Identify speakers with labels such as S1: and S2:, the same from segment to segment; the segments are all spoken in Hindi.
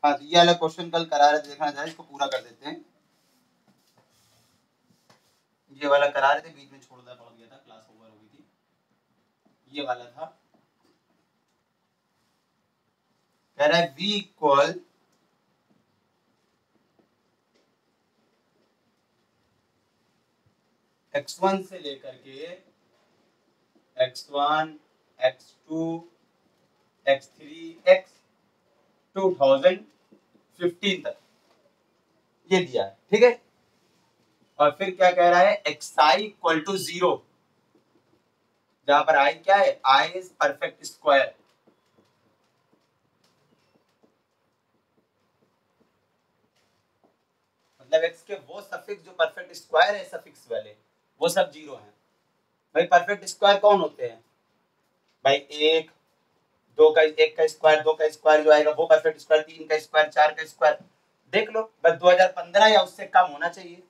S1: हाँ तो ये वाला क्वेश्चन कल करा रहे थे, देखना जाए इसको पूरा कर देते हैं। ये वाला करा रहे थे, बीच में छोड़ना पड़ गया था, क्लास ओवर हो गई थी। ये वाला था, कह रहा है v इक्वल x1 से लेकर के x1 x2 x3 x 2015 तक ये दिया है, ठीक है। और फिर क्या कह रहा है, xi इक्वल टू 0, जहां पर i क्या है, i इज परफेक्ट स्क्वायर। मतलब x के वो सफिक्स जो परफेक्ट स्क्वायर है, सफिक्स वाले वो सब 0 हैं। भाई परफेक्ट स्क्वायर कौन होते हैं भाई, एक का स्क्वायर, 2 का स्क्वायर जो आएगा वो परफेक्ट स्क्वायर, 3 का स्क्वायर, 4 का स्क्वायर, देख लो बस 2015 या उससे कम होना चाहिए,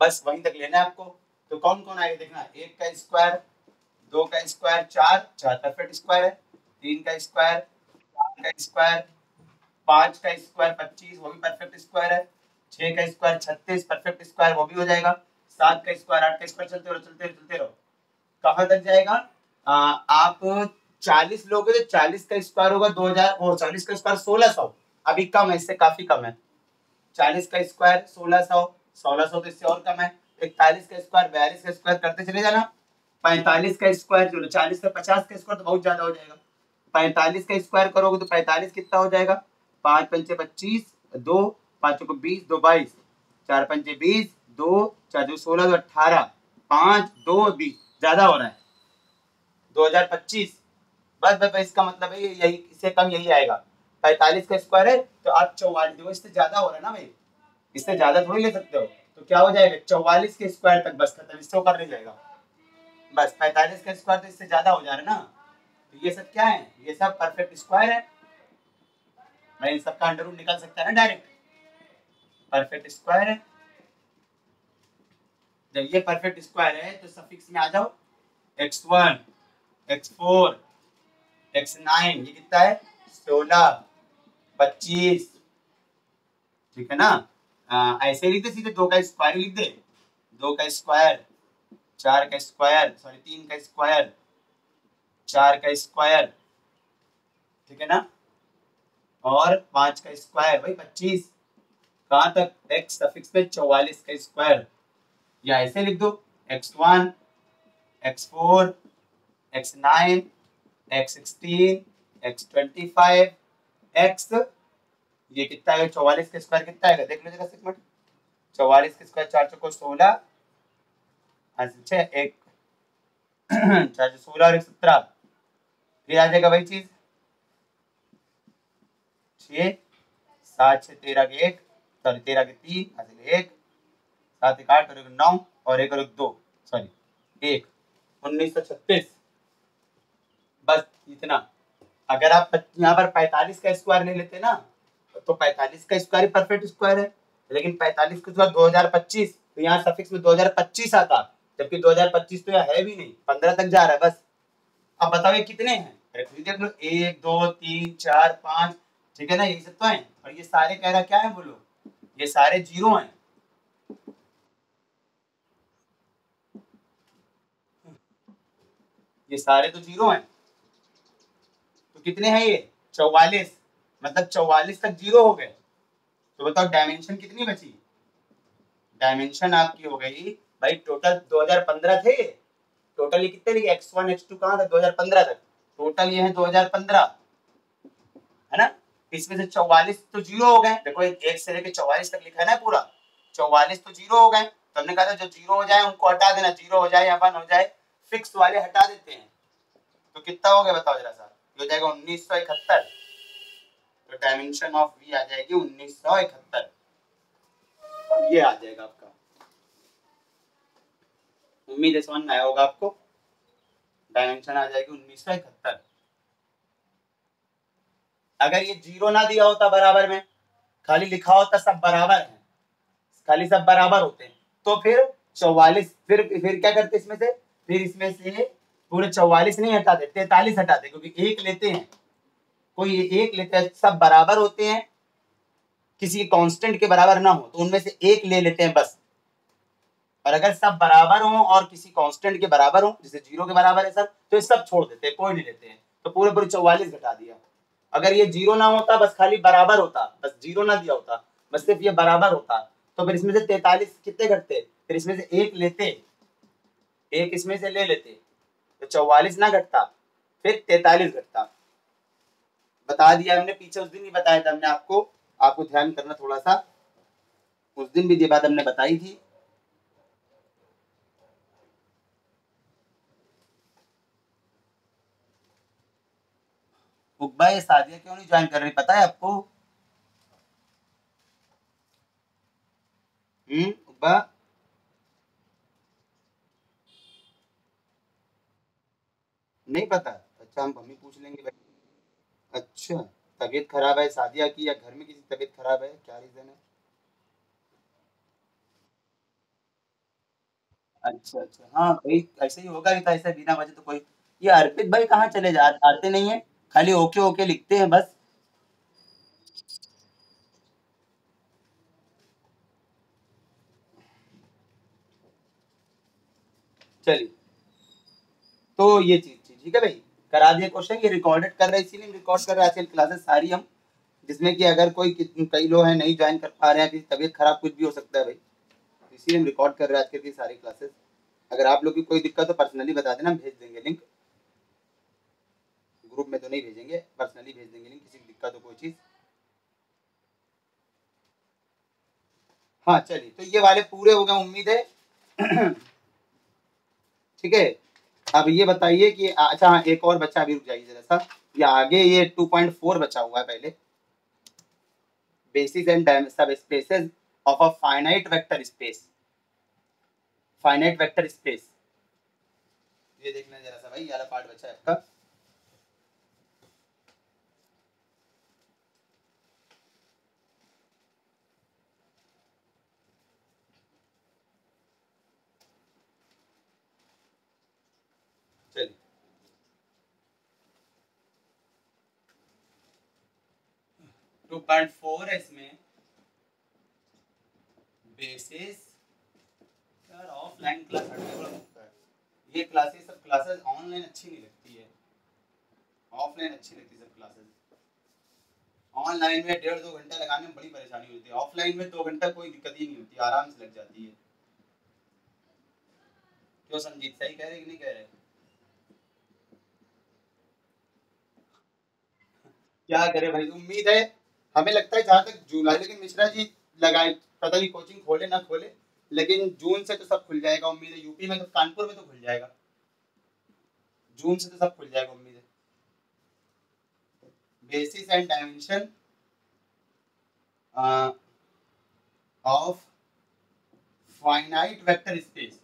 S1: बस वहीं तक लेना है आपको। तो कौन कौन आएगा देखना, 1 का स्क्वायर, 2 का स्क्वायर, 4 परफेक्ट स्क्वायर है, 3 का स्क्वायर, 4 का स्क्वायर, 5 का स्क्वायर 25 वो भी परफेक्ट स्क्वायर है, 6 का स्क्वायर 36 परफेक्ट स्क्वायर वो भी हो जाएगा, 7 का स्क्वायर 8 का स्क्वायर, चलते रहो कहाँ तक जाएगा। आप 40 लोगे तो 40 का स्क्वायर होगा 2000, और 40 का स्क्वायर 1600, अभी कम है, इससे काफी कम है। 40 का स्क्वायर 1600, 1600 तो इससे और कम है। 41 का स्क्वायर 42 का स्क्वायर करते चले जाना। 45 का स्क्वायर, चलो 40 का 50 का स्क्वायर तो बहुत ज्यादा हो जाएगा। 45 का स्क्वायर करोगे तो 45 कितना हो जाएगा, 5 पंचे 25, 2 5 को 20, 2 22, 4 पंचे 20, 2 4 2 16, 2 18, 5 2 20, ज्यादा हो रहा है 2025। बस बस इसका मतलब है यही, इससे कम यही आएगा। 45 का स्क्वायर है तो आप 44, देखो इससे ज्यादा हो रहा है ना भाई, इससे ज्यादा थोड़ी ले सकते हो, तो क्या हो जाएगा 44 के स्क्वायर तक, बस खत्म, इससे ऊपर नहीं जाएगा। बस 45 का स्क्वायर तो इससे ज्यादा हो जा रहा है ना, तो ये सब क्या है, ये सब परफेक्ट स्क्वायर है। मैं इन सबका अंडर रूट निकाल सकता है ना डायरेक्ट, परफेक्ट स्क्वायर है। जब ये परफेक्ट स्क्वायर है तो सफिक्स में आ जाओ, x1 x4 x9, ये कितना है 16 25, ठीक है ना। ऐसे लिख दे सीधे, 2 का स्क्वायर लिख दे, 2 का स्क्वायर, 4 का स्क्वायर, सॉरी 3 का स्क्वायर, 4 का स्क्वायर, ठीक है ना, और 5 का स्क्वायर भाई 25, कहाँ तक, x सफिक्स पे 44 का स्क्वायर, या ऐसे लिख दो x1 x4 x9 x16 x25 x, ये कितना है 44 का स्क्वायर कितना है, देख लो जरा एक मिनट, 44 का स्क्वायर 4 चौको 16, अच्छा एक 4 16 और 17, फिर आ जाएगा वही चीज, 6 7 6 13 के 1, सॉरी 13 के 3, ऐसे 1 7 1 8 और 1 9 और 1 और 2, सॉरी 1 1936, बस इतना। अगर आप यहाँ पर 45 का स्क्वायर ले लेते ना, तो 45 का स्क्वायर ही परफेक्ट स्क्वायर है, लेकिन 45 के स्क्वायर 2025, तो यहाँ सफिक्स में 2025 आता, जबकि 2025 तो यहाँ है भी नहीं, 15 तक जा रहा है बस। अब बताओ ये कितने हैं, देख लो 1 2 3 4 5, ठीक है ना, यही सब तो है, और ये सारे कह रहा क्या है बोलो, ये सारे 0 हैं। ये सारे तो 0 हैं, तो कितने हैं ये 44, मतलब 44 तक 0 हो गए। तो बताओ डायमेंशन कितनी बची, डायमेंशन आपकी हो गई भाई, टोटल 2015 थे, टोटल ये कितने लिखे, x1 x2 कहाँ था 2015 तक, टोटल ये है 2015, है ना। इसमें से 44 तो 0 हो गए, देखो 1 से लेके 44 तक लिखा है ना पूरा, 44 तो 0 हो गए, तो हमने कहा था जो 0 हो जाए उनको हटा देना, 0 हो जाए या 1 हो जाए, फिक्स वाले हटा देते हैं। तो कितना हो गया बताओ जरा सा, ये हो जाएगा 1971, तो डायमेंशन ऑफ वी आ जाएगी 1971, ये आ जाएगा आपका। उम्मीद है समझ में आया होगा आपको, डायमेंशन आ जाएगी 1971। अगर ये 0 ना दिया होता बराबर में, खाली लिखा होता सब बराबर है, खाली सब बराबर होते हैं, तो फिर 44, फिर क्या करते इसमें से, फिर इसमें से पूरे 44 नहीं हटाते, 43 हटाते, क्योंकि एक लेते हैं, कोई एक लेते हैं, सब बराबर होते हैं, किसी कांस्टेंट के बराबर ना हो तो उनमें से एक ले लेते हैं बस। और अगर सब बराबर हो और किसी कांस्टेंट के बराबर हो, जैसे 0 के बराबर है सब, तो ये सब छोड़ देते हैं, कोई नहीं लेते हैं। तो पूरे पूरे 44 घटा दिया। अगर ये 0 ना होता, बस खाली बराबर होता, बस 0 ना दिया होता, बस सिर्फ ये बराबर होता, तो फिर इसमें से 43 कितने घटते, फिर इसमें से एक लेते, एक इसमें से ले लेते, तो 44 ना घटता, फिर 43 घटता। बता दिया हमने, पीछे उस दिन ही बताया था हमने आपको, आपको ध्यान करना थोड़ा सा, उस दिन भी ये बात हमने बताई थी। उकबा ये सादिया क्यों नहीं ज्वाइन कर रही, पता है आपको? उकबा नहीं पता? अच्छा, हम भी पूछ लेंगे भाई। अच्छा, तबीयत खराब है सादिया की, या घर में किसी की तबीयत खराब है, क्या रीजन है? अच्छा अच्छा, हाँ भाई, ऐसे ही होगा, नहीं तो ऐसे बिना वजह तो कोई। ये अर्पित भाई कहाँ चले जा, आते नहीं है, खाली ओके ओके लिखते हैं बस। चलिए, तो ये चीज थी, ठीक है भाई, करा दिए क्वेश्चन, ये रिकॉर्डेड कर रहे हैं, इसीलिए रिकॉर्ड कर रहे हैं आजकल क्लासेस सारी हम, जिसमें कि अगर कोई कई लोग हैं नहीं ज्वाइन कर पा रहे हैं, किसी तबीयत खराब कुछ भी हो सकता है भाई, तो इसीलिए हम रिकॉर्ड कर रहे हैं आजकल की सारी क्लासेस। अगर आप लोग की कोई दिक्कत हो पर्सनली बता देना, हम भेज देंगे लिंक, ग्रुप में तो नहीं भेजेंगे, पर्सनली भेज देंगे लिंक, किसी की दिक्कत हो कोई चीज। हाँ चलिए, तो ये वाले पूरे हो गए उम्मीद है। ठीक है, अब ये बताइए कि अच्छा हाँ, एक और बच्चा, अभी रुक जाइए जरा सा, ये आगे ये 2.4 बचा हुआ है पहले, बेसिस एंड सब spaces of a finite vector space, finite vector space, ये देखना जरा सा भाई, ये वाला पार्ट बचा है आपका। चलिए, 2.4 है इसमें, बेसिस, यार ऑफलाइन क्लास हटने वाला मौका है, ये क्लासेस सब क्लासेस ऑनलाइन अच्छी नहीं लगती है, ऑफलाइन अच्छी लगती है सब क्लासेस। ऑनलाइन में 1.5-2 घंटा लगाने में बड़ी परेशानी होती है, ऑफलाइन में 2 घंटा कोई दिक्कत ही नहीं होती, आराम से लग जाती है। क्यों संजीत, सही कह रहे कि नहीं कह रहे? क्या करे भाई, उम्मीद है, हमें लगता है जहाँ तक जुलाई, लेकिन मिश्रा जी लगाए, पता नहीं कोचिंग खोले ना खोले, लेकिन जून से तो सब खुल जाएगा उम्मीद है, यूपी में तो, कानपुर में तो खुल जाएगा, जून से तो सब खुल जाएगा उम्मीद है। Basis and dimension of finite vector space,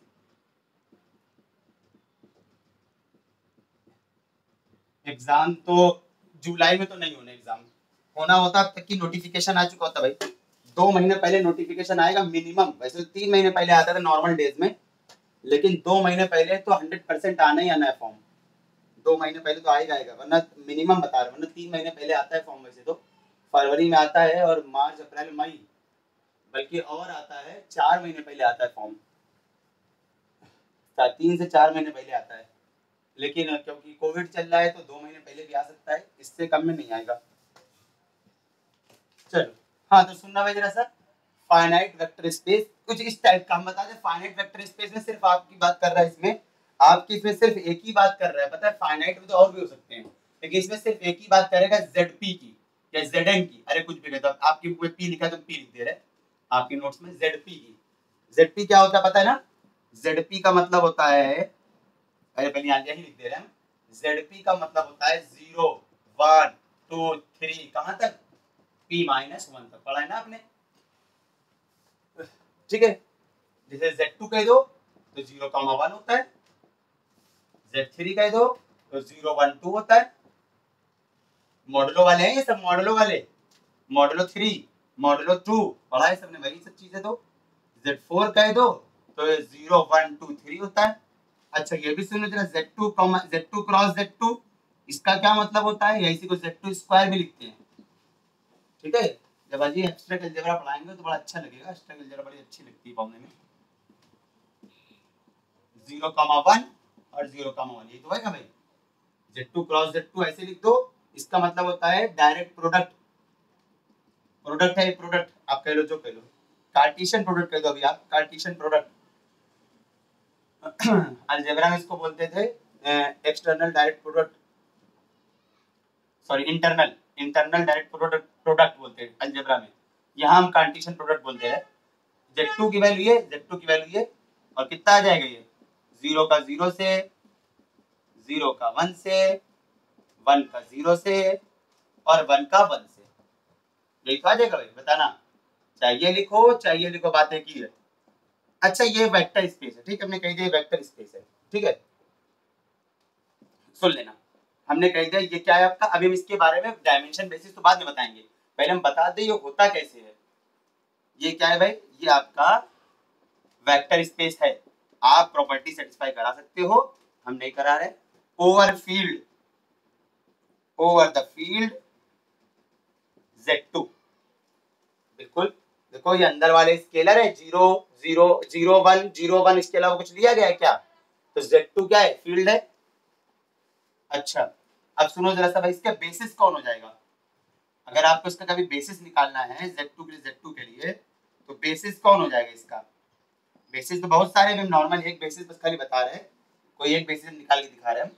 S1: exam तो जुलाई में तो नहीं होने, एग्जाम होना होता अब तक की नोटिफिकेशन आ चुका होता भाई, 2 महीने पहले नोटिफिकेशन आएगा मिनिमम, वैसे तो 3 महीने पहले आता था नॉर्मल डेज में, लेकिन 2 महीने पहले तो 100% आना ही आना है फॉर्म, 2 महीने पहले तो आएगा आएगा, वरना मिनिमम बता रहे, वरना 3 महीने पहले आता है फॉर्म, वैसे तो फरवरी में आता है, और मार्च अप्रैल मई, बल्कि और आता है 4 महीने पहले आता है फॉर्म, 3 से 4 महीने पहले आता है, लेकिन क्योंकि कोविड चल रहा है तो 2 महीने पहले भी आ सकता है, इससे कम में नहीं आएगा। चलो, हाँ तो सुनना भाई जरा सा, फाइनाइट वेक्टर स्पेस कुछ इस टाइप का, हम बता दें फाइनाइट वेक्टर स्पेस में सिर्फ आपकी बात कर रहा है, इसमें आपकी, इसमें सिर्फ एक ही बात कर रहा है, पता है फाइनाइट में तो और भी हो सकते हैं, लेकिन इसमें सिर्फ एक ही बात करेगा, ZP की या ZN की, अरे कुछ भी कहता, आपकी बुक में P लिखा है तो P लिख दे रहे, आपकी नोट्स में ZP की। ZP क्या होता है पता है ना? ZP का मतलब होता है, अरे पहले यहाँ यही लिख दे रहे हैं, ZP का मतलब होता है 0 1 2 3, कहाँ तक? P-1 तक पढ़ा है ना आपने, ठीक है। जैसे Z2 कह दो तो 0,1 होता है, Z3 कह दो तो 0,1 2 होता है, मॉडलो वाले हैं ये सब, मॉडलो वाले, मॉडलो 3, मॉडलो 2 पढ़ा है सबने वही सब चीजें, तो Z4 कह दो तो 0 1 2 3 होता है। अच्छा ये भी सुनो जरा, Z2 क्रॉस Z2, इसका क्या मतलब होता है, या इसी को Z2 स्क्वायर भी लिखते हैं, ठीक है। जब अजी एब्स्ट्रैक्ट अलजेब्रा पढ़ाएंगे तो बड़ा अच्छा लगेगा, एब्स्ट्रैक्ट अलजेब्रा बड़ी अच्छी लगती है पढ़ने में। 0,1 और 0,1 ये तो है ना भाई, Z2 क्रॉस Z2 ऐसे लिख दो, इसका मतलब होता है डायरेक्ट प्रोडक्ट, प्रोडक्ट है प्रोडक्ट, आप कह लो जो कह लो, कार्टेशियन प्रोडक्ट कह दो अभी आप, कार्टेशियन प्रोडक्ट। अलजेब्रा में इसको बोलते थे external direct product, sorry internal, internal direct product, product बोलते हैं अलजेब्रा में, यहाँ हम कार्टेशियन प्रोडक्ट बोलते हैं। Z2 की वैल्यू ये, Z2 की वैल्यू ये, और कितना आ जाएगा ये, 0 का 0 से, 0 का 1 से, 1 का 0 से, और 1 का 1 से, यही तो आ जाएगा भाई, बताना, चाहिए लिखो चाहिए लिखो, बात एक ही है। अच्छा ये वेक्टर स्पेस है, ठीक है, हमने कह दिया वेक्टर स्पेस है, ठीक है, सुन लेना, हमने कह दिया ये क्या है आपका, अभी हम इसके बारे में डायमेंशन बेसिस तो बाद में बताएंगे, पहले हम बता दें ये होता कैसे है। ये क्या है भाई, ये आपका वेक्टर स्पेस है, आप प्रॉपर्टी सेटिस्फाई करा सकते हो, हम नहीं करा रहे। Over field, over the field Z2, बिल्कुल, देखो ये अंदर वाले स्केलर है, 0 0 0 1 0 1, इसके अलावा कुछ दिया गया है क्या, तो Z2 क्या है, फील्ड है। अच्छा अब सुनो जरा सा भाई, इसका बेसिस कौन हो जाएगा, अगर आपको इसका कभी बेसिस निकालना है Z2 के लिए, Z2 के लिए, तो बेसिस कौन हो जाएगा इसका, बेसिस तो बहुत सारे, हम नॉर्मल एक बेसिस बस खाली बता रहे हैं, कोई एक बेसिस निकाल के दिखा रहे हैं हम,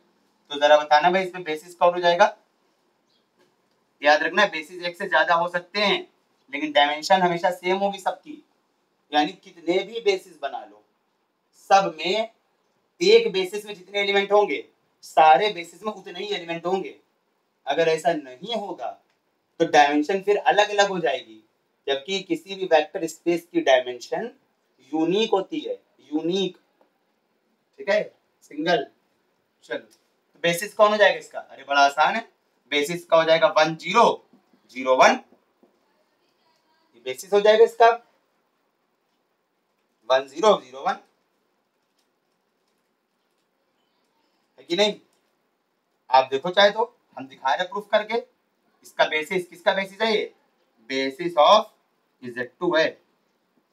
S1: तो जरा बताना भाई इसमें बेसिस कौन हो जाएगा। याद रखना बेसिस एक से ज्यादा हो सकते हैं, लेकिन डायमेंशन हमेशा सेम होगी सबकी, यानी कितने भी बेसिस बना लो, सब में एक बेसिस में जितने एलिमेंट होंगे, सारे बेसिस में उतने ही एलिमेंट होंगे। अगर ऐसा नहीं होगा तो डायमेंशन फिर अलग अलग हो जाएगी, जबकि किसी भी वेक्टर स्पेस की डायमेंशन यूनिक होती है, यूनिक, ठीक है, सिंगल। चलो तो बेसिस कौन हो जाएगा इसका, अरे बड़ा आसान है, बेसिस का हो जाएगा 1 0 0 1, ये बेसिस हो जाएगा इसका 1 0 0 1, है कि नहीं, आप देखो चाहे तो, हम दिखा रहे प्रूफ करके, इसका बेसिस, किसका बेसिस है ये, बेसिस ऑफ Z2 है,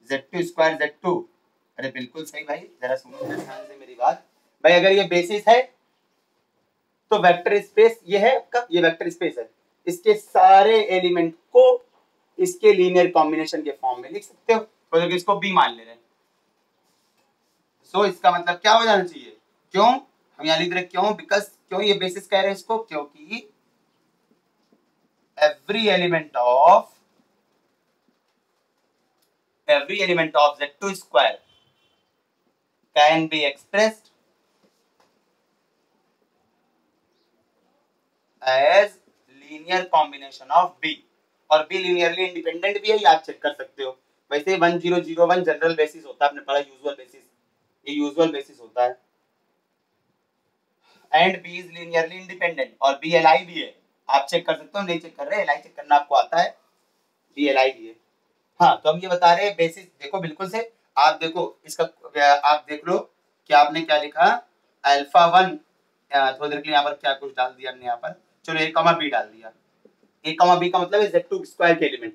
S1: Z2 स्क्वायर Z2, अरे बिल्कुल सही भाई, जरा सुनो ध्यान से मेरी बात भाई, अगर ये बेसिस है तो वेक्टर स्पेस ये है आपका, ये वेक्टर स्पेस है, इसके सारे एलिमेंट को इसके लीनियर कॉम्बिनेशन के फॉर्म में लिख सकते हो, तो इसको बी मान ले रहे हैं, सो इसका मतलब क्या हो जाना चाहिए, क्यों हम यहाँ लिख रहे क्यों, बिकॉज क्यों ये बेसिस कह रहे हैं इसको, क्योंकि every element of Z2 square can be expressed as linear combination of B, और B linearly independent भी है, ये आप चेक कर सकते हो। वैसे 1 0 0 1 जनरल बेसिस होता है, आपने पढ़ा यूजुअल बेसिस, ये यूजुअल बेसिस होता है, and B is linearly independent, और B Li भी है, आप चेक कर सकते हो, नहीं चेक कर रहे, Li चेक करना आपको आता है, B Li भी है। हाँ तो हम ये बता रहे हैं बेसिस, देखो बिल्कुल से, आप देखो इसका, आप देख लो कि आपने क्या लिखा, अल्फा 1, थोड़ी देर के लिए यहाँ पर क्या कुछ डाल दिया हमने यहाँ पर, चलो A कमा B डाल दिया, A कमा B का मतलब है Z2 स्क्वायर के एलिमेंट,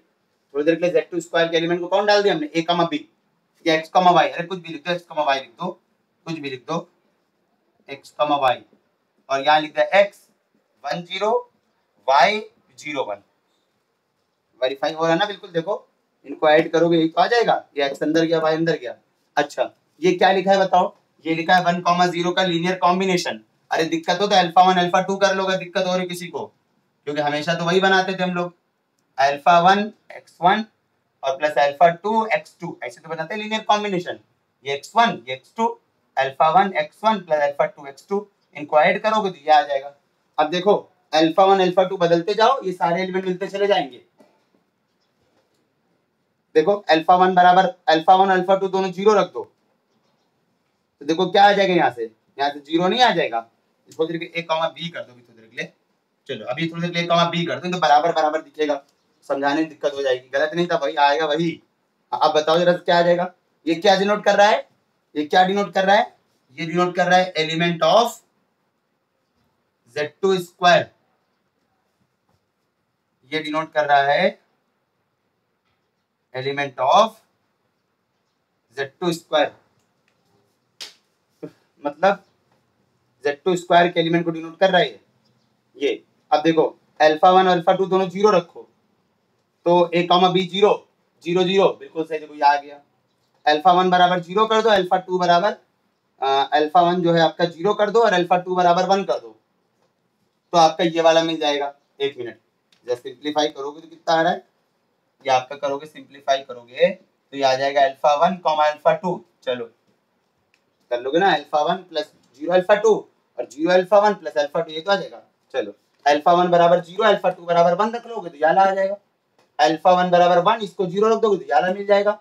S1: थोड़ी देर के लिए Z2 स्क्वायर के एलिमेंट को कौन डाल दिया हमने, A कमा B, या X कमा Y, अरे कुछ भी लिख दो, X कमा Y लिख दो, कुछ भी लिख दो, X कमा Y, और यहाँ लिख दिया X 1 0 Y 0 1, वेरीफाई हो रहा है ना, बिल्कुल देखो, इनको ऐड करोगे यही तो आ जाएगा, ये X अंदर गया Y अंदर गया। अच्छा ये क्या लिखा है बताओ, ये लिखा है 1,0 का लीनियर कॉम्बिनेशन, अरे दिक्कत हो तो अल्फा 1 अल्फा 2 कर लोगे, दिक्कत हो रही किसी को, क्योंकि हमेशा तो वही बनाते थे हम लोग, अल्फा 1 x1 और प्लस अल्फा 2 x2, ऐसे तो बनाते हैं लीनियर कॉम्बिनेशन, ये x1 ये x2, alpha 1 x1 plus alpha 2 x2, इनको ऐड करोगे तो ये आ जाएगा। अब देखो अल्फा 1 अल्फा 2 बदलते जाओ, ये सारे एलिमेंट मिलते चले जाएंगे, देखो अल्फा 1 बराबर अल्फा 1 अल्फा 2 दोनों जीरो रख दो, तो देखो क्या आ जाएगा, यहाँ से जीरो नहीं आ जाएगा, थोड़ी देर के a कॉमा b कर दो, थोड़ी देर के लिए, चलो अभी थोड़ी देर के लिए a कॉमा b कर दो, तो बराबर बराबर दिखेगा, समझाने में दिक्कत हो जाएगी, गलत नहीं था भाई, आएगा वही। अब बताओ जरा क्या आ जाएगा, ये क्या डिनोट कर रहा है, ये क्या डिनोट कर रहा है, ये डिनोट कर रहा है एलिमेंट ऑफ Z2 स्क्वायर ये डिनोट कर रहा है एलिमेंट ऑफ Z2 स्क्वायर, मतलब Z2 स्क्वायर के एलिमेंट को डिनोट कर रहा है ये। अब देखो अल्फा 1 अल्फा 2 दोनों जीरो रखो तो A comma B zero zero zero, बिल्कुल सही, देखो ये आ गया। अल्फा 1 बराबर जीरो कर दो, अल्फा 2 बराबर अल्फा 1 जो है आपका जीरो कर दो और अल्फा 2 बराबर 1 कर दो, तो आपका ये वाला मिल जाएगा। एक मिनट, जब सिंप्लीफाई करोगे तो कितना आ रहा है, ये आपका करोगे सिंप्लीफाई करोगे तो ये आ जाएगा अल्फा 1 कॉमा अल्फा 2, चलो कर लोगे ना, अल्फा 1 प्लस जीरो अल्फा 2 और जीरो अल्फा 1 प्लस अल्फा 2, ये तो आ जाएगा। चलो अल्फा 1 बराबर जीरो अल्फा 2 बराबर 1 रख लोगे तो ये वाला आ जाएगा। अल्फा 1 बराबर 1 इसको जीरो रख दोगे तो ये वाला मिल जाएगा।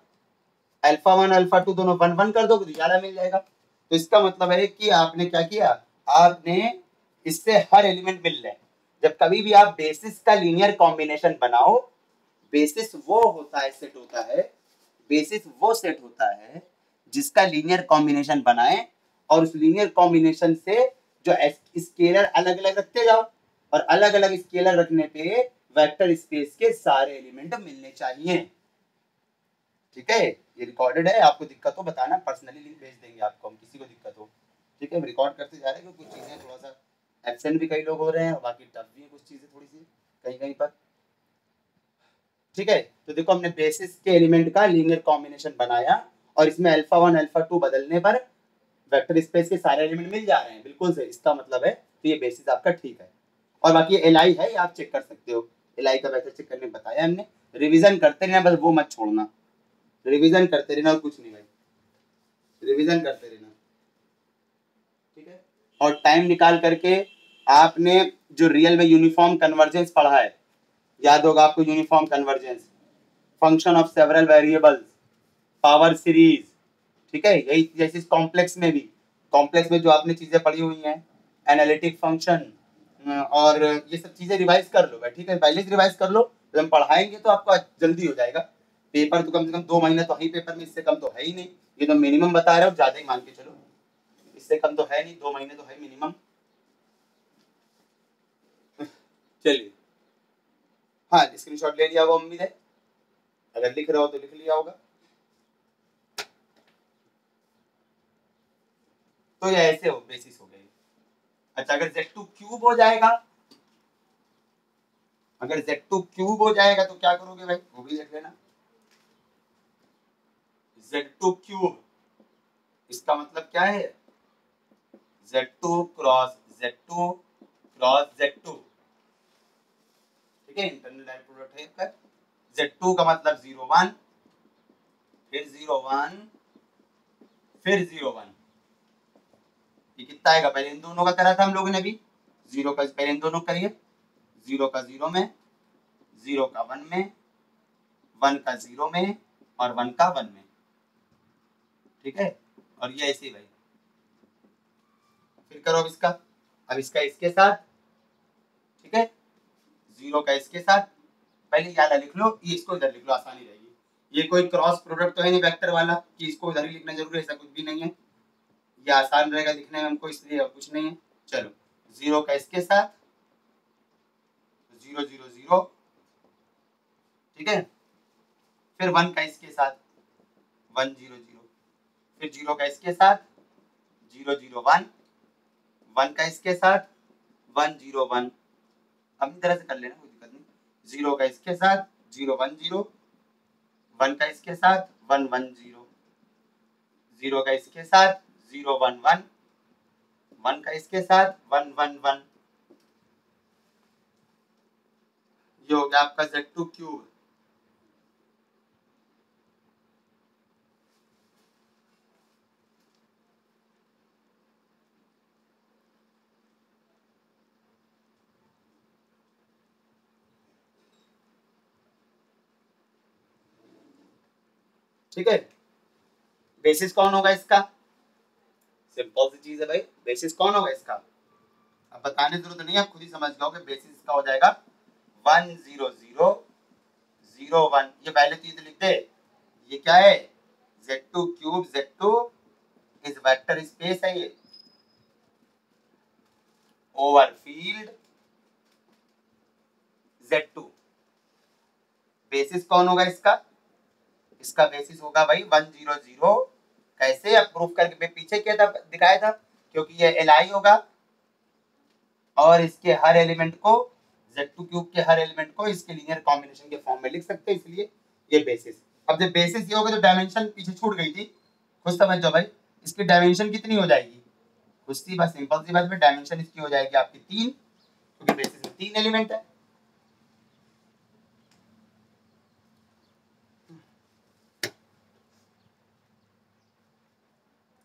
S1: अल्फा 1 अल्फा 2 दोनों 1 1 कर दोगे तो ये वाला मिल जाएगा। तो इसका मतलब है कि आपने क्या किया, आपने इससे हर एलिमेंट मिल रहे हैं। जब कभी भी आप बेसिस का लीनियर कॉम्बिनेशन बनाओ, बेसिस वो होता है, सेट होता है, बेसिस वो सेट होता है जिसका लीनियर कॉम्बिनेशन बनाए और उस लीनियर कॉम्बिनेशन से जो स्केलर अलग अलग रखते जाओ और अलग अलग स्केलर रखने पे वेक्टर स्पेस के सारे एलिमेंट मिलने चाहिए। ठीक है, ये रिकॉर्डेड है, आपको दिक्कत हो बताना, पर्सनली लिंक भेज देंगे आपको हम, किसी को दिक्कत हो। ठीक है, हम रिकॉर्ड करते जा रहे हैं क्योंकि कुछ चीजें थोड़ा सा एब्सेंट भी कई लोग हो रहे हैं और बाकी टफ भी है कुछ चीजें थोड़ी सी कहीं कहीं पर। ठीक है, तो देखो हमने बेसिस के एलिमेंट का लीनियर कॉम्बिनेशन बनाया और इसमें अल्फा 1 अल्फा 2 बदलने पर वेक्टर स्पेस के सारे एलिमेंट मिल जा रहे हैं, बिल्कुल सही। इसका मतलब है तो ये बेसिस आपका ठीक है। और बाकी एल आई है, आप चेक कर सकते हो, एल आई का वैसे चेक करने बताया हमने। रिवीजन करते रहना, बस वो मत छोड़ना, रिवीजन करते रहना और कुछ नहीं भाई, रिवीजन करते रहना। ठीक है, और टाइम निकाल करके आपने जो रियल में यूनिफॉर्म कन्वर्जेंस पढ़ा है, याद होगा आपको uniform convergence, function of several variables, power series. ठीक है, यही जैसे कॉम्प्लेक्स में भी, कॉम्प्लेक्स में जो आपने चीजें पढ़ी हुई हैं, एनालिटिक फंक्शन और ये सब चीजें रिवाइज कर लो भाई। ठीक है, पहले से रिवाइज कर लो, जब हम पढ़ाएंगे तो आपको जल्दी हो जाएगा। पेपर तो कम से कम 2 महीने तो है ही पेपर में, इससे कम तो है ही नहीं। ये तो मिनिमम बता रहे हो, ज्यादा ही मान के चलो, इससे कम तो है नहीं, 2 महीने तो है मिनिमम। चलिए, हाँ स्क्रीनशॉट ले लिया होगा उम्मीद है, अगर लिख रहे हो तो लिख लिया होगा। तो ये ऐसे हो बेसिस हो गई। अच्छा, अगर Z2 क्यूब हो जाएगा, अगर Z2 क्यूब हो जाएगा तो क्या करोगे भाई, वो भी लिख लेना। Z2 क्यूब इसका मतलब क्या है, Z2 cross Z2 cross Z2। ठीक है, इंटरनल डायरेक्ट प्रोडक्ट है इसका। Z2 का मतलब 0 1, फिर 0 1, फिर 0 1। ये कितना आएगा, पहले इन दोनों का करा था हम लोगों ने भी, जीरो का पहले इन दोनों करिए, 0 का 0 में, 0 का 1 में, 1 का 0 में और 1 का 1 में। ठीक है, और ये ऐसे ही भाई, फिर करो अब इसका, अब इसका इसके साथ। ठीक है, 0 का इसके साथ, पहले याद लिख लो, ये इसको इधर लिख लो, आसानी रहेगी। ये कोई क्रॉस प्रोडक्ट तो है नहीं वेक्टर वाला कि इसको इधर ही लिखना जरूरी है, ऐसा कुछ भी नहीं है, ये आसान रहेगा लिखने में हमको, इसलिए और कुछ नहीं है। चलो 0 का इसके साथ 0 0 0। ठीक है, फिर 1 का इसके साथ 1 0 0, फिर 0 का इसके साथ 0 0 1, 1 का इसके साथ 1 0 1। अपनी तरह से कर लेना, कोई दिक्कत नहीं। 0 का इसके साथ 0 1 0, 1 का इसके साथ 1 1 0, 0 का इसके साथ 0 1 1, 1 का इसके साथ 1 1 1। ये हो गया आपका Z2 क्यूब। ठीक है, बेसिस कौन होगा इसका, सिंपल सी चीज है भाई, बेसिस कौन होगा इसका, अब बताने की जरूरत नहीं है, आप खुद ही समझ जाओगे। बेसिस इसका हो जाएगा 1 0 0 0 1। ये पहले चीज लिख दे, ये क्या है, Z2 cube, Z2 is vector space है ये, ओवर फील्ड Z2। बेसिस कौन होगा इसका? इसका बेसिस होगा भाई 100। कैसे? अब प्रूफ करके पीछे क्या था, दिखाया था, क्योंकि ये Li होगा और इसके हर एलिमेंट को Z2 क्यूब के हर एलिमेंट को इसके लीनियर कॉम्बिनेशन के फॉर्म में लिख सकते हैं, इसलिए ये बेसिस। अब जब बेसिस ये होगा तो डायमेंशन पीछे छूट गई थी, खुद समझ जाओ भाई। इसकी डायमेंशन कितनी हो जाएगी? खुद सी बात, सिंपल सी बात में डायमेंशन इसकी हो जाएगी आपकी 3, क्योंकि बेसिस में 3 एलिमेंट है।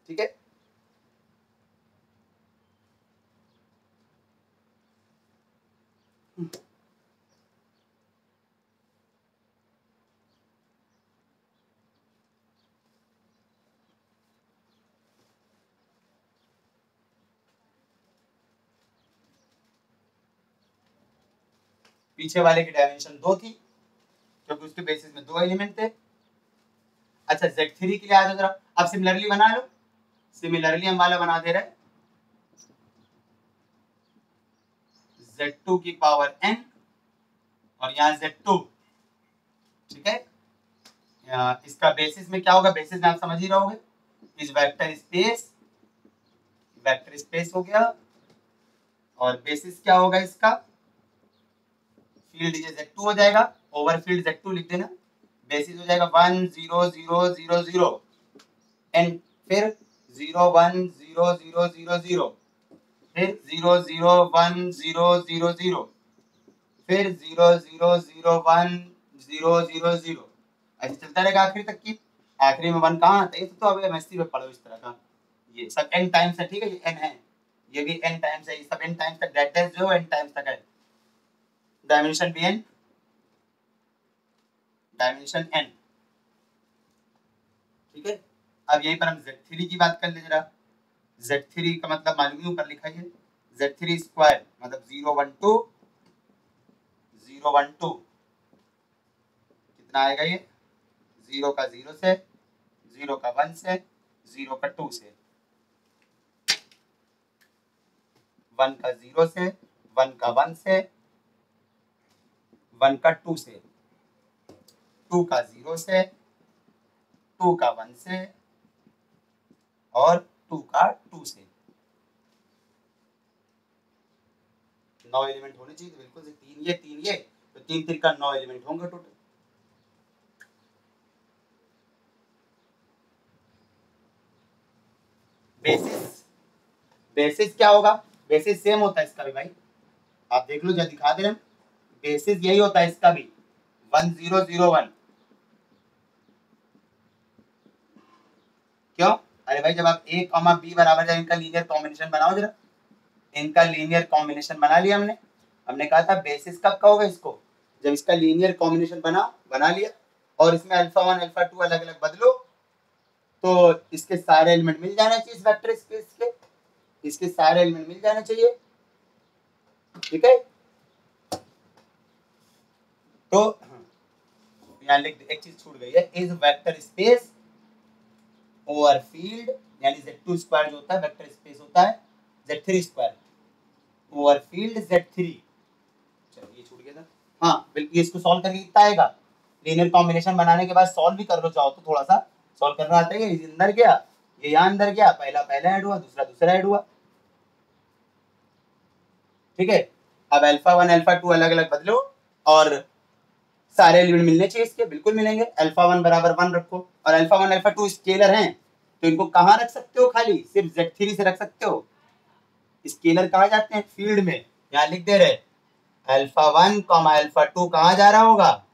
S1: ठीक है, पीछे वाले की डायमेंशन 2 थी क्योंकि उसके बेसिस में 2 एलिमेंट थे। अच्छा, Z3 के लिए आ जाओ जरा, अब सिमिलरली बना लो। सिमिलरली हम वाला बना दे रहे हैं Z2 की पावर n और यहाँ Z2। ठीक है, इसका बेसिस में क्या होगा? बेसिस में आप समझ ही रहोगे, इस वेक्टर स्पेस, वेक्टर स्पेस हो गया, और बेसिस क्या होगा इसका? फील्ड ये Z2 हो जाएगा, ओवर फील्ड Z2 लिख देना। बेसिस हो जाएगा 1 0 0 0 0 एंड फिर 0 1 0 0 0 0 फिर 0 0 1 0 0 0 फिर 0 0 0 1 0 0 0, ऐसे चलता रहेगा आखिरी तक की। आखिरी में 1 कहाँ आता है? तो अब एमएससी में पढ़ो इस तरह का, ये सब n टाइम्स है। ठीक है, ये n है, ये भी n टाइम्स है, ये सब n टाइम्स तक, डेट डेज जो n टाइम्स तक है, डायमेंशन भी n, डायमेंशन n। ठीक है, अब यहीं पर हम Z3 की बात कर ले जरा। Z3 का मतलब मालूम ही ऊपर लिखा है, Z3 स्क्वायर मतलब 0 1 2 0 1 2, कितना आएगा ये? 0 का 0 से, 0 का 1 से, 0 का 2 से, 1 का 0 से, 1 का 1 से, 1 का 2 से, 2 का 0 से, 2 का 1 से और 2 का 2 से। 9 एलिमेंट होने चाहिए, तो बिल्कुल से 3 ये तो 3 3 का 9 एलिमेंट होंगे टोटल। बेसिस, बेसिस क्या होगा? बेसिस सेम होता है इसका भी भाई, आप देख लो जब दिखा दे रहे हैं, बेसिस यही होता है इसका भी 1 0 0 1। क्यों? अरे भाई जब आप a कॉमा b बराबर है, इनका लीनियर कॉम्बिनेशन बनाओ जरा, इनका लीनियर कॉम्बिनेशन बना लिया हमने। हमने कहा था बेसिस कब कहोगे इसको? जब इसका लीनियर कॉम्बिनेशन बना लिया और इसमें अल्फा 1 अल्फा 2 अलग अलग बदलो, तो इसके सारे एलिमेंट मिल जाने चाहिए इस वेक्टर स्पेस के, इसके सारे एलिमेंट मिल जाने चाहिए। ठीक है, तो यहाँ लिख, एक चीज छूट गई है, is vector space over field, यानी Z2 स्क्वायर जो होता है वेक्टर स्पेस होता है Z3 square over field Z3। चलो ये छूट गया था। हाँ बिल्कुल, इसको सॉल्व करके कितना आएगा? लीनियर कॉम्बिनेशन बनाने के बाद सॉल्व भी कर लो चाहो तो, थोड़ा सा सॉल्व करना आता है। ये अंदर गया, ये यहाँ अंदर गया, पहला पहला ऐड हुआ, दूसरा दूसरा ऐड हुआ। ठीक है, अब अल्फा 1 अल्फा 2 अलग अलग बदलो और सारे एलिमेंट मिलने चाहिए इसके, बिल्कुल मिलेंगे। अल्फा 1 बराबर 1 रखो, और अल्फा 1 अल्फा 2 स्केलर हैं, तो इनको कहाँ रख सकते हो? खाली सिर्फ Z3 से रख सकते हो। स्केलर कहाँ जाते हैं? फील्ड में, यहाँ लिख दे रहे अल्फा 1 कॉमा अल्फा 2 कहाँ जा रहा होगा?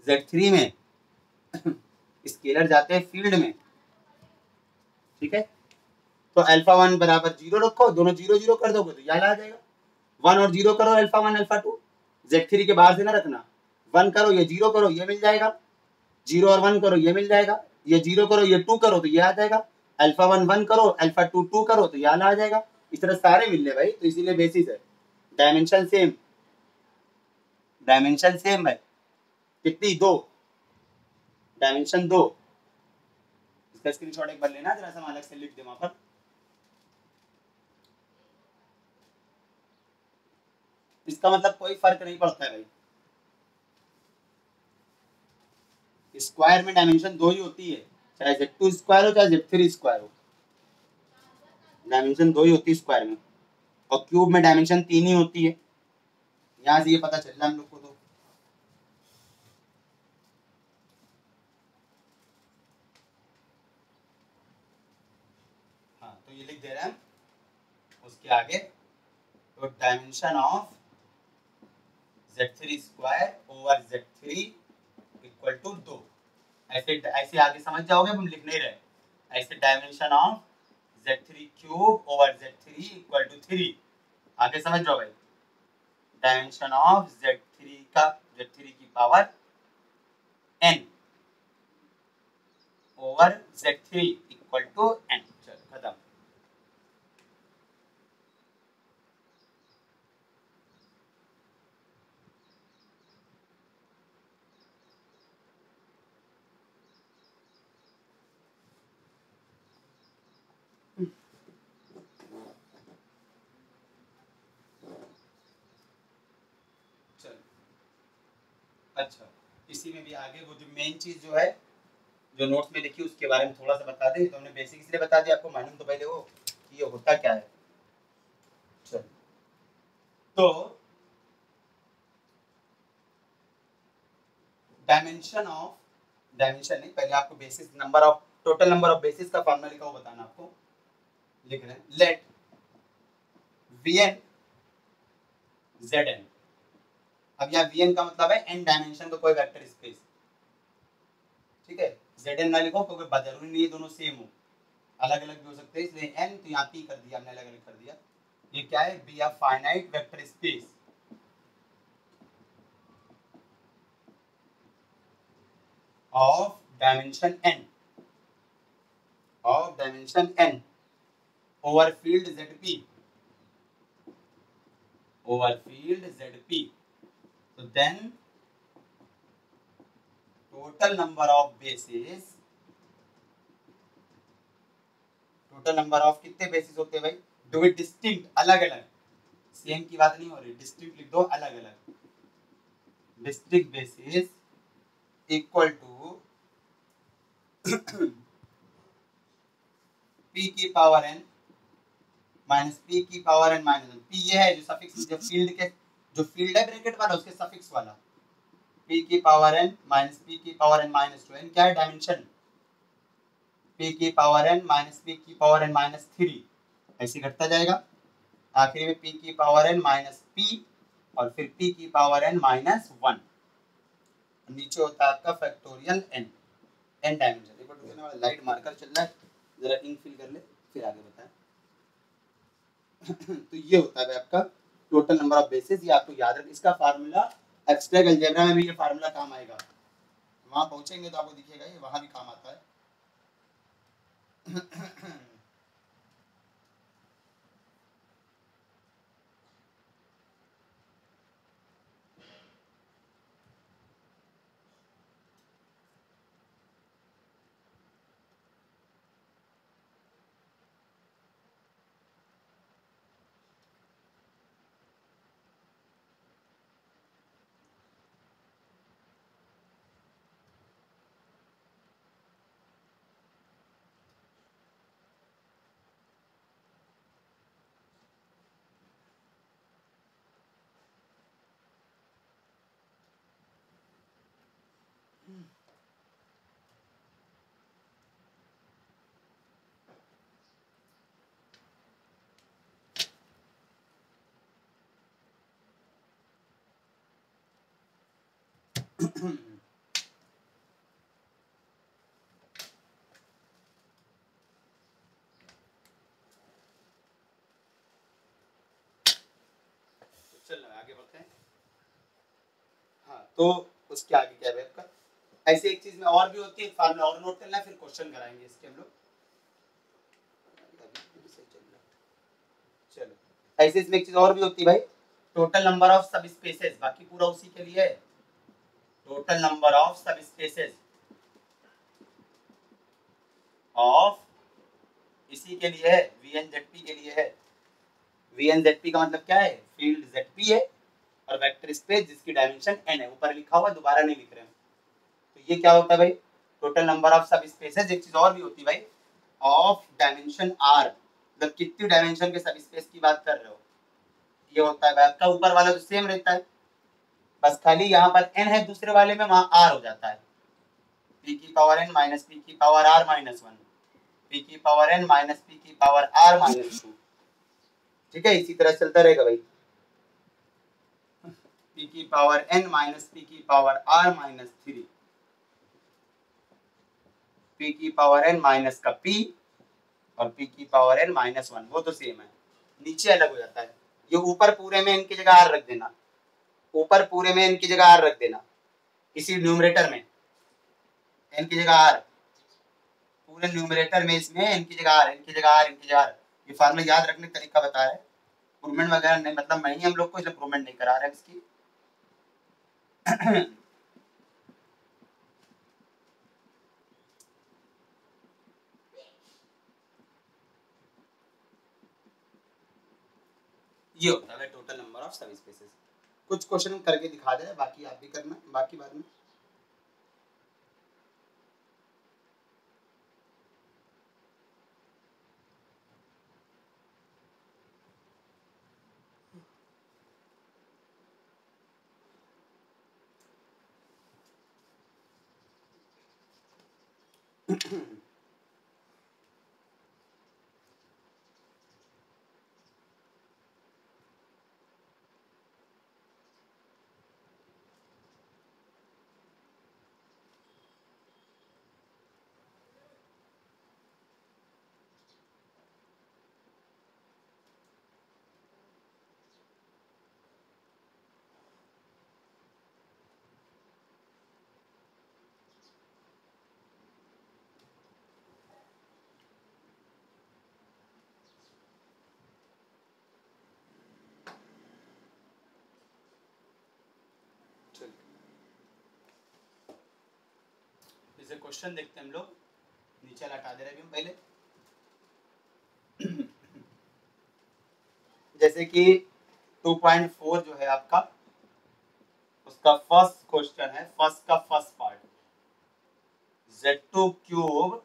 S1: Z3 में। स्केलर जाते हैं फील्ड में। ठीक है, तो अल्फा 1 बराबर 0 रखो, दोनों 0 0 कर दोगे तो याद आ जाएगा। 1 और 0 करो, अल्फा 1 अल्फा 2, Z3 के बाहर से ना रखना। 1 करो, ये 0 करो, ये मिल जाएगा। 0 और 1 करो, ये मिल जाएगा। ये 0 करो, ये 2 करो तो ये आ जाएगा। अल्फा 1 1 करो, अल्फा 2 2 करो तो याद आ जाएगा। इस तरह सारे मिल रहे भाई, तो इसीलिए बेसिस है। डायमेंशन सेम, डायमेंशन सेम है। कितनी? 2, डायमेंशन 2। इसका स्क्रीनशॉट एक बार लेना जरा सा, अलग से लिख दे वहां पर। इसका मतलब कोई फर्क नहीं पड़ता है भाई, स्क्वायर में डायमेंशन 2 ही होती है, चाहे Z2 स्क्वायर हो चाहे Z3 स्क्वायर हो, डायमेंशन 2 ही होती है स्क्वायर में, और क्यूब में डायमेंशन 3 ही होती है। यहाँ से ये पता चल रहा है हम लोग को। तो हाँ, तो ये लिख दे रहे हैं उसके आगे, तो dimension of Z3 square over Z3 equal to 2, ऐसे ऐसे आगे समझ जाओगे, हम लिख नहीं रहे, ऐसे dimension of Z3 cube over Z3 equal to 3, आगे समझ जाओ भाई, डायमेंशन ऑफ Z3 की power n over Z3 equal to n। चलो खत्म। अच्छा, इसी में भी आगे वो जो मेन चीज जो है, जो नोट्स में लिखी उसके बारे में थोड़ा सा बता दें। तो हमने बेसिक इसलिए बता दिया आपको, मालूम तो पहले वो कि ये होता क्या है। चलो, तो डायमेंशन नहीं, पहले आपको basis number of total number of basis का फॉर्मूला लिखा हुआ बताना आपको। लिख रहे हैं, लेट Vn Zn। अब यहाँ Vn का मतलब है n डायमेंशन का कोई वेक्टर स्पेस, ठीक है। Zn ना लिखो क्योंकि जरूरी नहीं है दोनों सेम हो, अलग अलग भी हो सकते हैं, इसलिए n तो यहाँ p कर दिया हमने, अलग अलग कर दिया। ये क्या है, be a finite vector space of dimension n over field ZP, so then total number of कितने बेसिस होते हैं भाई, डू इट डिस्टिंक्ट, अलग अलग, सेम की बात नहीं हो रही, डिस्टिंक्ट लिख दो, अलग अलग, distinct basis equal to p की पावर n माइनस p की पावर n माइनस p, ये है जो सफिक्स, जो फील्ड है ब्रैकेट वाला, उसके सफिक्स वाला, p की पावर n माइनस p की पावर n माइनस 2, n क्या है डायमेंशन, p की पावर n माइनस p की पावर n माइनस 3, ऐसे घटता जाएगा, आखिरी में p की पावर n माइनस p और फिर p की पावर n माइनस 1, नीचे होता है आपका factorial n dimension. Light marker चल रहा है, जरा इंक फिल कर ले फिर आगे बताएं। तो ये होता है आपका टोटल नंबर ऑफ बेसिस, ये आपको याद रखना, इसका फार्मूला एब्स्ट्रैक्ट अलजेब्रा में भी ये फार्मूला काम आएगा, वहां पहुंचेंगे तो आपको दिखेगा ये वहां भी काम आता है। चल आगे बढ़ते हैं। हाँ, तो उसके आगे क्या है आपका, ऐसे एक चीज में और भी होती है, फार्मूला और नोट करना है, फिर क्वेश्चन कराएंगे इसके हम लोग। चलो, ऐसे इसमें एक चीज और भी होती है भाई, टोटल नंबर ऑफ सब स्पेसेस, बाकी पूरा उसी के लिए है, टोटल नंबर ऑफ सब स्पेसेस ऑफ, इसी के लिए है, VnZP के लिए है। VnZP का मतलब क्या है, फील्ड ZP है और वेक्टर स्पेस जिसकी डायमेंशन n है, ऊपर लिखा हुआ दोबारा नहीं लिख रहे हैं। तो ये क्या होता है भाई, टोटल नंबर ऑफ सब स्पेसेस। एक चीज और भी होती है भाई, ऑफ डायमेंशन r, मतलब कितनी डायमेंशन के सब स्पेस की बात कर रहे हो, ये होता है भाई आपका। ऊपर वाला तो सेम रहता है, बस खाली यहाँ पर n है, दूसरे वाले में वहां r हो जाता है, p की पावर n माइनस p की पावर r माइनस 1, p की पावर n माइनस p की पावर r माइनस 2। ठीक है, इसी तरह चलता रहेगा भाई, p की पावर n माइनस p की पावर r माइनस 3, p की पावर n माइनस का p और p की पावर n माइनस 1, वो तो सेम है, नीचे अलग हो जाता है। ये ऊपर पूरे में n की जगह r रख देना, ऊपर पूरे में n की जगह r रख देना, इसी न्यूमरेटर में n की जगह r, पूरे न्यूमरेटर में इसमें n की जगह r, n की जगह r, n की जगह r। ये फार्मूला याद रखने का तरीका बता रहा है, प्रूवमेंट वगैरह नहीं, मतलब नहीं हम लोग को इसलिए प्रूवमेंट नहीं करा रहे हैं इसकी। ये होता है टोटल नंबर ऑफ सब स्पेसेस। कुछ क्वेश्चन करके दिखा दे, बाकी आप भी करना, बाकी बाद में। जैसे क्वेश्चन देखते हैं हम लोग, नीचे हटा दे रहे हैं पहले। जैसे कि 2.4 जो है आपका, उसका फर्स्ट क्वेश्चन है, फर्स्ट का first part, Z2 cube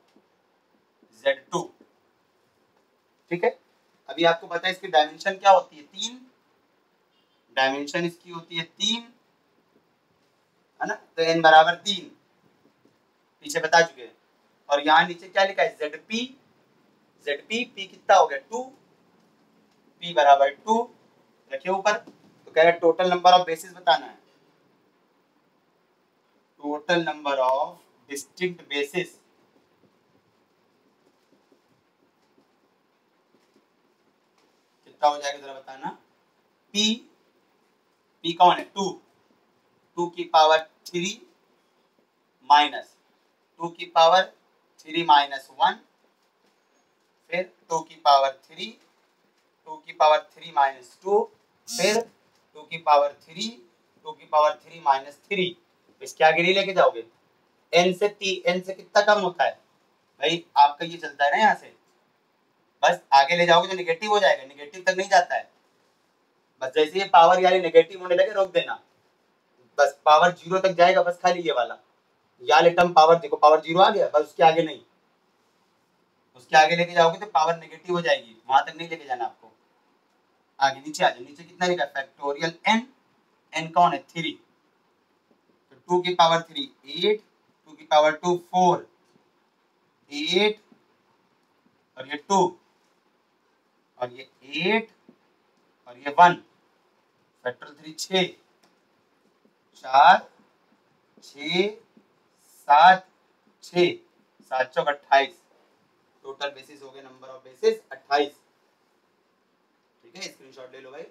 S1: Z2। ठीक है, अभी आपको पता है इसकी डायमेंशन क्या होती है, 3, डायमेंशन इसकी होती है 3, है ना, तो n बराबर 3 पीछे बता चुके हैं। और यहाँ नीचे क्या लिखा है, ZP, ZP P कितना हो गया 2, P बराबर 2 रखिए ऊपर। तो कह रहा है टोटल नंबर ऑफ बेसिस बताना है, total number of distinct basis कितना हो जाएगा जरा बताना। P कौन है, 2, 2 की पावर 3 माइनस 2 की पावर 3 माइनस 1, फिर 2 की पावर 3, 2 की पावर 3 माइनस 2, फिर 2 की पावर 3, 2 की पावर 3 माइनस 3। इसके आगे नहीं लेके जाओगे, n से कितना कम होता है भाई आपका, ये चलता है ना यहाँ से, बस आगे ले जाओगे तो निगेटिव हो जाएगा, निगेटिव तक नहीं जाता है। बस जैसे ये पावर यानी नेगेटिव होने लगे रोक देना, बस पावर 0 तक जाएगा, बस खाली ये वाला या लेटम पावर, देखो पावर 0 आ गया, बस उसके आगे नहीं, उसके आगे लेके जाओगे तो पावर नेगेटिव हो जाएगी, वहां तक नहीं लेके जाना आपको। आगे नीचे आ जाओ, नीचे कितना लिखा है, फैक्टोरियल n, n कौन है 3, तो 2 की पावर 3 8, 2 की पावर 2 4, 8 और ये 2 और ये 8 और ये 1, फैक्टोरियल 3 6, 4 6 7 6, 7 चौक 28, टोटल बेसिस हो गए, नंबर ऑफ बेसिस 28। ठीक है, स्क्रीनशॉट ले लो भाई।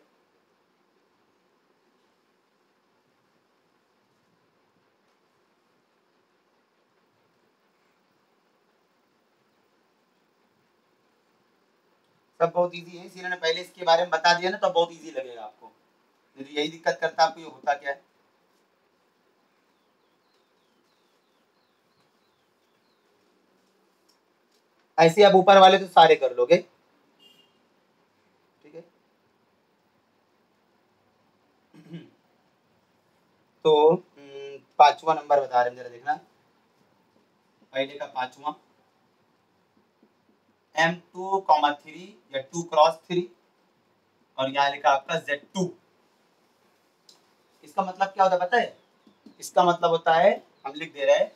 S1: सब बहुत इजी है, इसी ने पहले इसके बारे में बता दिया ना, तो बहुत इजी लगेगा आपको। यदि यही दिक्कत करता आपको, ये होता क्या है। ऐसे अब ऊपर वाले तो सारे कर लोगे, ठीक है। 5वां नंबर बता रहे हैं, जरा देखना। पहले का 5वां M2,3 या 2x3 और यहाँ लिखा आपका Z2। इसका मतलब क्या होता है पता है? इसका मतलब होता है, हम लिख दे रहे हैं,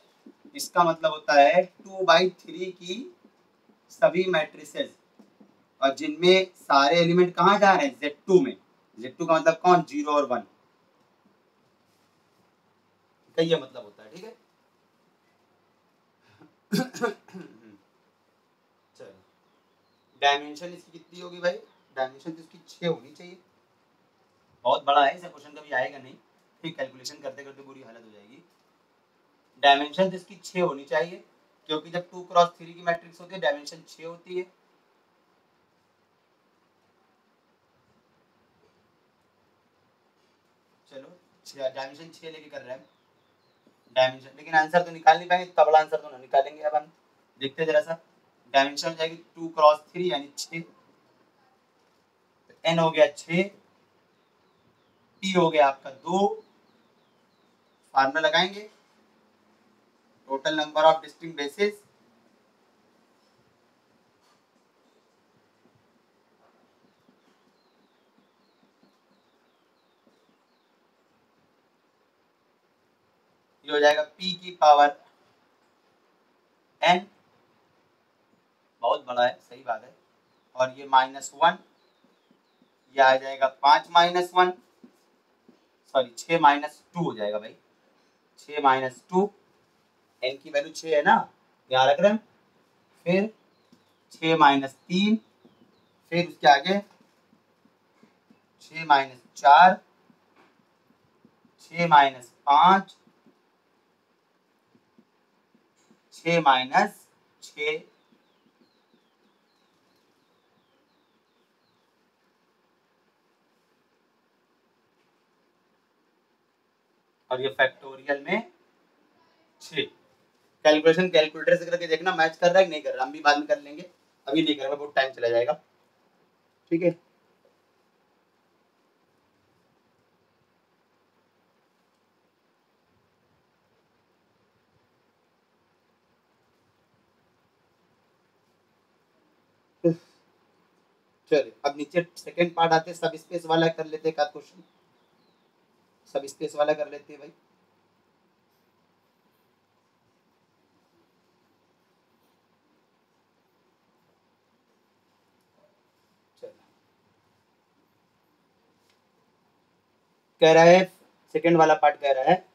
S1: इसका मतलब होता है 2/3 की सभी मैट्रिसेस और जिनमें सारे एलिमेंट कहाँ जा रहे हैं? Z2 में। Z2 का मतलब कौन? 0 और 1 का ये मतलब होता है, ठीक है। चलो, डायमेंशन इसकी कितनी होगी भाई? डायमेंशन तो इसकी 6 होनी चाहिए। बहुत बड़ा है, ऐसा क्वेश्चन कभी आएगा नहीं, ठीक, कैलकुलेशन करते करते बुरी हालत हो जाएगी। डायमेंशन तो इसकी 6 होनी चाहिए, क्योंकि जब 2x3 की मैट्रिक्स होती है डायमेंशन 6 होती है। चलो डायमेंशन 6 लेके कर रहे हैं डायमेंशन, लेकिन आंसर तो निकाल नहीं पाएंगे, तबला आंसर तो नहीं निकालेंगे। अब हम देखते हैं जरा सा, डायमेंशन हो जाएगी 2x3 यानी 6, n हो गया 6, p हो गया आपका 2, फार्मूला लगाएंगे, total number of distinct basis ये हो जाएगा p की पावर n, बहुत बड़ा है, सही बात है, और ये -1, ये आ जाएगा 5 - 1, सॉरी 6 - 2 हो जाएगा भाई, 6 - 2, n की वैल्यू 6 है ना, यहाँ रख रहे हैं। फिर 6 - 3, फिर उसके आगे 6 - 4, 6 - 5, 6 - 6, और ये फैक्टोरियल में 6। कैलकुलेशन कैलकुलेटर से करके देखना मैच कर रहा है कि नहीं कर रहा, हम भी बाद में कर लेंगे, अभी नहीं करेंगे, बहुत टाइम चला जाएगा, ठीक है। चलिए अब नीचे सेकंड पार्ट आते हैं, सब स्पेस वाला कर लेते हैं, एक आध क्वेश्चन सब स्पेस वाला कर लेते हैं भाई। कह रहा है सेकंड वाला पार्ट कह रहा है